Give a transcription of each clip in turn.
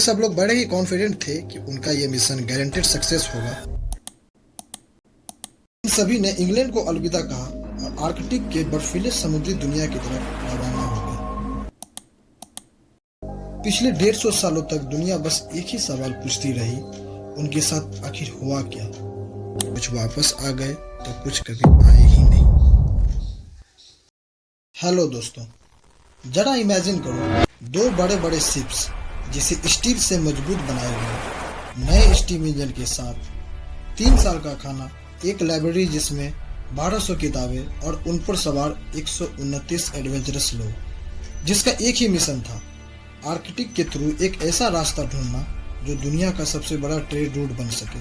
सब लोग बड़े ही कॉन्फिडेंट थे कि उनका ये मिशन गारंटेड सक्सेस होगा। इन सभी ने इंग्लैंड को अलविदा कहा और आर्कटिक के बर्फीले समुद्री दुनिया की तरफ रवाना हो गए। पिछले 150 सालों तक दुनिया बस एक ही सवाल पूछती रही, उनके साथ आखिर हुआ क्या? कुछ वापस आ गए तो कुछ कभी आए ही नहीं। हेलो दोस्तों, जरा इमेजिन करो, दो बड़े बड़े शिप्स जिसे स्टील से मजबूत बनाए गए, नए स्टीम इंजन के साथ, 3 साल का खाना, एक लाइब्रेरी जिसमें 1200 किताबें और उन पर सवार 129 एडवेंचरस लोग, जिसका एक ही मिशन था, आर्कटिक के थ्रू एक ऐसा रास्ता ढूंढना जो दुनिया का सबसे बड़ा ट्रेड रूट बन सके।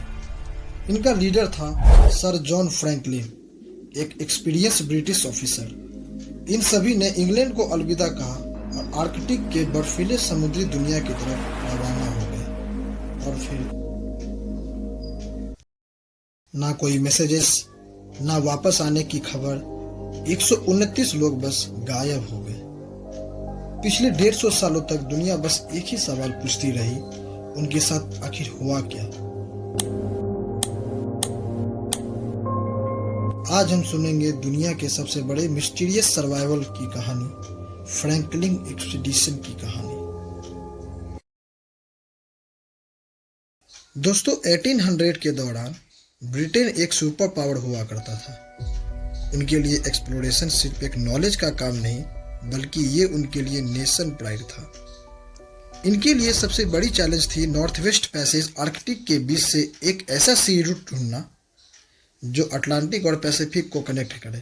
इनका लीडर था सर जॉन फ्रैंकलिन, एक एक्सपीरियंस ब्रिटिश ऑफिसर। इन सभी ने इंग्लैंड को अलविदा कहा और आर्कटिक के बर्फीले समुद्री दुनिया की तरफ रवाना हो गए। और फिर ना कोई मैसेजेस, ना वापस आने की खबर। 129 लोग बस गायब हो गए। पिछले 150 सालों तक दुनिया बस एक ही सवाल पूछती रही, उनके साथ आखिर हुआ क्या? आज हम सुनेंगे दुनिया के सबसे बड़े मिस्टीरियस सर्वाइवल की कहानी, फ्रैंकलिन एक्सपीडिशन की कहानी। दोस्तों, 1800 के दौरान ब्रिटेन एक सुपर पावर हुआ करता था। उनके लिए एक्सप्लोरेशन सिर्फ एक नॉलेज का काम नहीं, बल्कि ये उनके लिए नेशन प्राइड था। इनके लिए सबसे बड़ी चैलेंज थी नॉर्थ वेस्ट पैसेज, आर्कटिक के बीच से एक ऐसा सी रूट ढूंढना जो अटलांटिक और पैसिफिक को कनेक्ट करे।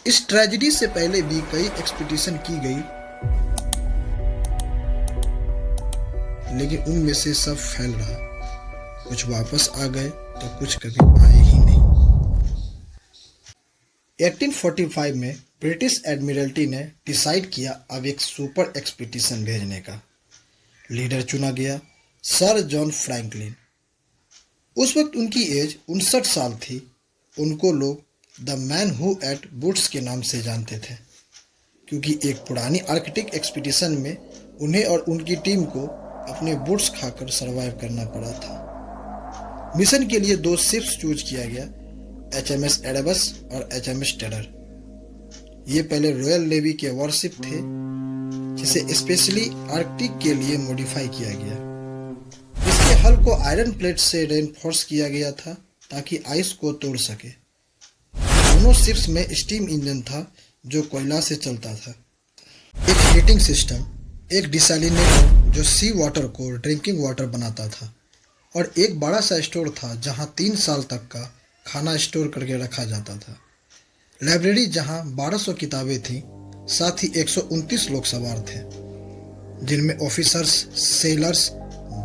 इस ट्रेजेडी से पहले भी कई एक्सपीडिशन की गई, लेकिन उनमें से सब फेल रहा। कुछ वापस आ गए तो कुछ कभी आए ही नहीं। 1845 में ब्रिटिश एडमिरल्टी ने डिसाइड किया अब एक सुपर एक्सपीडिशन भेजने का। लीडर चुना गया सर जॉन फ्रैंकलिन। उस वक्त उनकी एज 59 साल थी। उनको लोग the man who ate boots के नाम से जानते थे, क्योंकि एक पुरानी आर्कटिक एक्सपीडिशन में उन्हें और उनकी टीम को अपने बुट्स खाकर सरवाइव करना पड़ा था। मिशन के लिए 2 शिप्स चूज किया गया, HMS एडबस और HMS टेरर। ये पहले रॉयल नेवी के वॉरशिप थे, जिसे स्पेशली आर्कटिक के लिए मॉडिफाई किया गया। इसके हल को आयरन प्लेट से रेनफोर्स किया गया था ताकि आइस को तोड़ सके। दोनों शिप्स में स्टीम इंजन था जो कोयला से चलता था, एक हीटिंग सिस्टम, एक डिसैलिनेटर जो सी वाटर को ड्रिंकिंग वाटर बनाता था, और एक बड़ा सा स्टोर था जहां 3 साल तक का खाना स्टोर करके रखा जाता था। लाइब्रेरी जहां 1200 किताबें थीं, साथ ही 129 लोग सवार थे, जिनमें ऑफिसर्स, सेलर्स,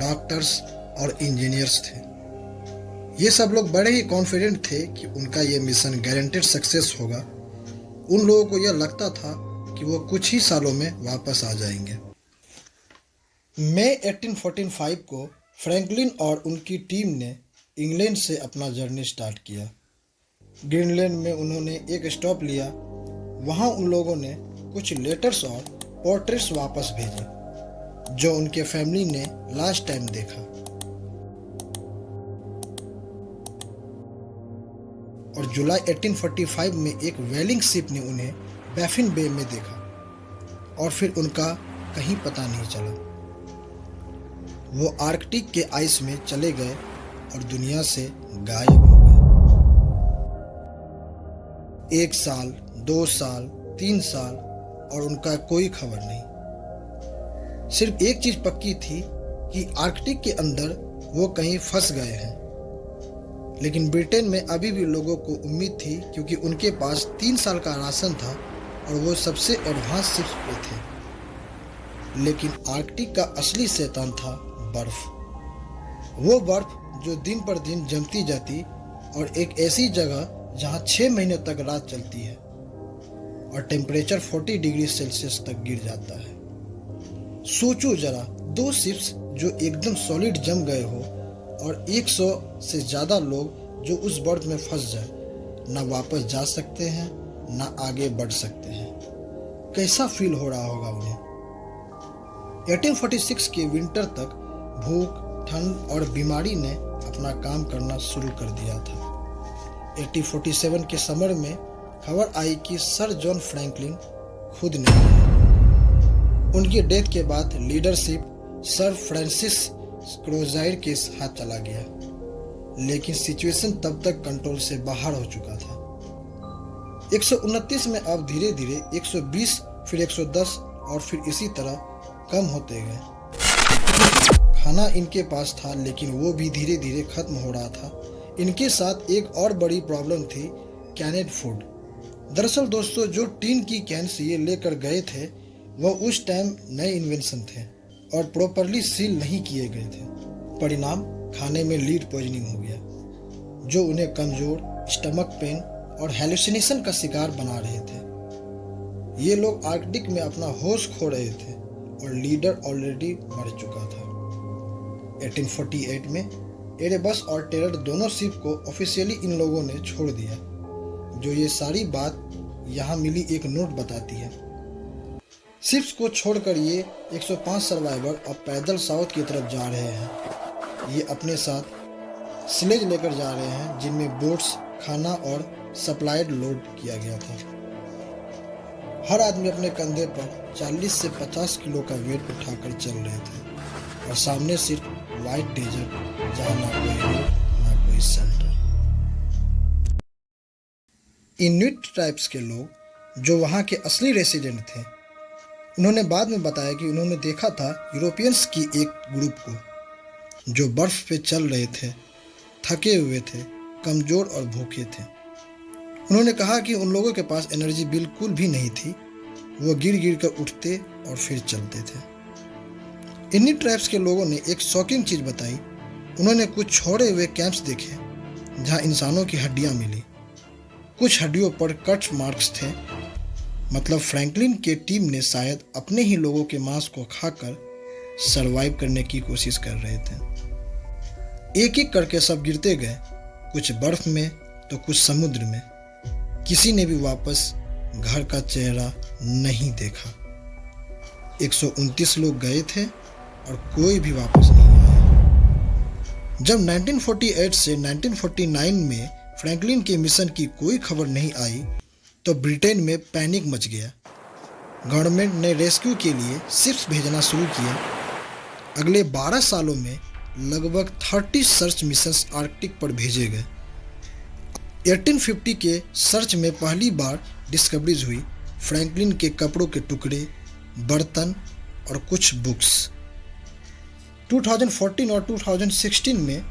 डॉक्टर्स और इंजीनियर्स थे। ये सब लोग बड़े ही कॉन्फिडेंट थे कि उनका ये मिशन गारंटेड सक्सेस होगा। उन लोगों को यह लगता था कि वो कुछ ही सालों में वापस आ जाएंगे। मई 1845 को फ्रैंकलिन और उनकी टीम ने इंग्लैंड से अपना जर्नी स्टार्ट किया। ग्रीनलैंड में उन्होंने एक स्टॉप लिया। वहाँ उन लोगों ने कुछ लेटर्स और पोर्ट्रेट्स वापस भेजे जो उनके फैमिली ने लास्ट टाइम देखा। और जुलाई 1845 में एक व्हेलिंग शिप ने उन्हें बैफिन बे में देखा, और फिर उनका कहीं पता नहीं चला। वो आर्कटिक के आइस में चले गए और दुनिया से गायब हो गए। 1 साल, 2 साल, 3 साल और उनका कोई खबर नहीं। सिर्फ एक चीज पक्की थी कि आर्कटिक के अंदर वो कहीं फंस गए हैं। लेकिन ब्रिटेन में अभी भी लोगों को उम्मीद थी, क्योंकि उनके पास 3 साल का राशन था और वो सबसे एडवांस शिप्स पे थे। लेकिन आर्कटिक का असली शैतान था बर्फ। वो बर्फ जो दिन पर दिन जमती जाती, और एक ऐसी जगह जहां 6 महीने तक रात चलती है और टेम्परेचर 40 डिग्री सेल्सियस तक गिर जाता है। सोचो जरा, 2 शिप्स जो एकदम सॉलिड जम गए हो और 100 से ज़्यादा लोग जो उस बर्फ में फंस जाए, ना वापस जा सकते हैं ना आगे बढ़ सकते हैं। कैसा फील हो रहा होगा उन्हें? 1846 के विंटर तक भूख, ठंड और बीमारी ने अपना काम करना शुरू कर दिया था। 1847 के समर में खबर आई कि सर जॉन फ्रैंकलिन खुद नहीं है। उनकी डेथ के बाद लीडरशिप सर फ्रांसिस क्रोजायर के हाथ चला गया, लेकिन सिचुएशन तब तक कंट्रोल से बाहर हो चुका था। 129 में अब धीरे धीरे 120, फिर 110 और फिर इसी तरह कम होते गए। खाना इनके पास था, लेकिन वो भी धीरे धीरे खत्म हो रहा था। इनके साथ एक और बड़ी प्रॉब्लम थी, कैनेड फूड। दरअसल दोस्तों, जो टीन की कैंस ये लेकर गए थे वह उस टाइम नए इन्वेंशन थे और प्रॉपरली सील नहीं किए गए थे। परिणाम, खाने में लीड पॉइजनिंग हो गया, जो उन्हें कमजोर, स्टमक पेन और हेलुसिनेशन का शिकार बना रहे थे। ये लोग आर्कटिक में अपना होश खो रहे थे और लीडर ऑलरेडी मर चुका था। 1848 में एरेबस और टेरर दोनों शिप को ऑफिशियली इन लोगों ने छोड़ दिया। जो ये सारी बात यहाँ मिली एक नोट बताती है। शिप्स को छोड़कर ये 105 सर्वाइवर अब पैदल साउथ की तरफ जा रहे हैं। ये अपने साथ स्लेज लेकर जा रहे हैं, जिनमें बोट्स, खाना और सप्लाइड लोड किया गया था। हर आदमी अपने कंधे पर 40 से 50 किलो का वेट उठाकर चल रहे थे और सामने सिर्फ वाइट डेजर्ट, जहाँ ना कोई रोड ना कोई सेंटर। इन्यूट ट्राइब्स के लोग, जो वहाँ के असली रेसिडेंट थे, उन्होंने बाद में बताया कि उन्होंने देखा था यूरोपियंस की एक ग्रुप को जो बर्फ पे चल रहे थे, थके हुए थे, कमजोर और भूखे थे। उन्होंने कहा कि उन लोगों के पास एनर्जी बिल्कुल भी नहीं थी। वो गिर गिर कर उठते और फिर चलते थे। इन्हीं ट्राइब्स के लोगों ने एक शॉकिंग चीज़ बताई। उन्होंने कुछ छोड़े हुए कैंप्स देखे जहाँ इंसानों की हड्डियाँ मिली। कुछ हड्डियों पर कट मार्क्स थे। मतलब फ्रैंकलिन के टीम ने शायद अपने ही लोगों के मांस को खाकर सरवाइव करने की कोशिश कर रहे थे। एक एक करके सब गिरते गए, कुछ बर्फ में तो कुछ समुद्र में। किसी ने भी वापस घर का चेहरा नहीं देखा। 129 लोग गए थे और कोई भी वापस नहीं आया। जब 1948 से 1949 में फ्रैंकलिन के मिशन की कोई खबर नहीं आई तो ब्रिटेन में पैनिक मच गया। गवर्नमेंट ने रेस्क्यू के लिए शिप्स भेजना शुरू किया। अगले 12 सालों में लगभग 30 सर्च मिशंस आर्कटिक पर भेजे गए। 1850 के सर्च में पहली बार डिस्कवरीज हुई फ्रैंकलिन के कपड़ों के टुकड़े, बर्तन और कुछ बुक्स। 2014 और 2016 में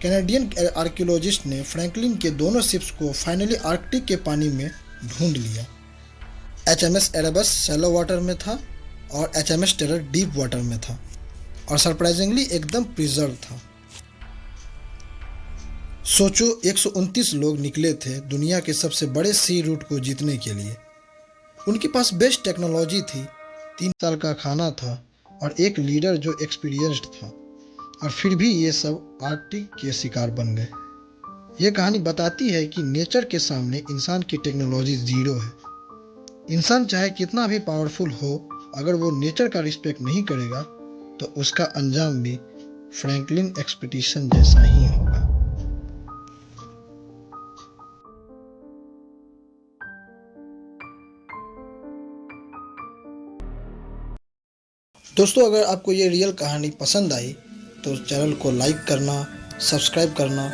कैनेडियन आर्कियोलॉजिस्ट ने फ्रैंकलिन के दोनों शिप्स को फाइनली आर्कटिक के पानी में ढूंढ लिया। HMS एरेबस शैलो वाटर में था और HMS टेरर डीप वाटर में था और सरप्राइजिंगली एकदम प्रिजर्व था। सोचो, 129 लोग निकले थे दुनिया के सबसे बड़े सी रूट को जीतने के लिए। उनके पास बेस्ट टेक्नोलॉजी थी, 3 साल का खाना था और एक लीडर जो एक्सपीरियंस्ड था, और फिर भी ये सब आर्कटिक के शिकार बन गए। ये कहानी बताती है कि नेचर के सामने इंसान की टेक्नोलॉजी जीरो है। इंसान चाहे कितना भी पावरफुल हो, अगर वो नेचर का रिस्पेक्ट नहीं करेगा तो उसका अंजाम भी फ्रैंकलिन एक्सपीडिशन जैसा ही होगा। दोस्तों, अगर आपको ये रियल कहानी पसंद आई तो चैनल को लाइक करना, सब्सक्राइब करना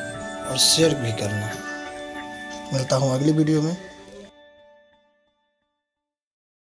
और शेयर भी करना। मिलता हूँ अगली वीडियो में।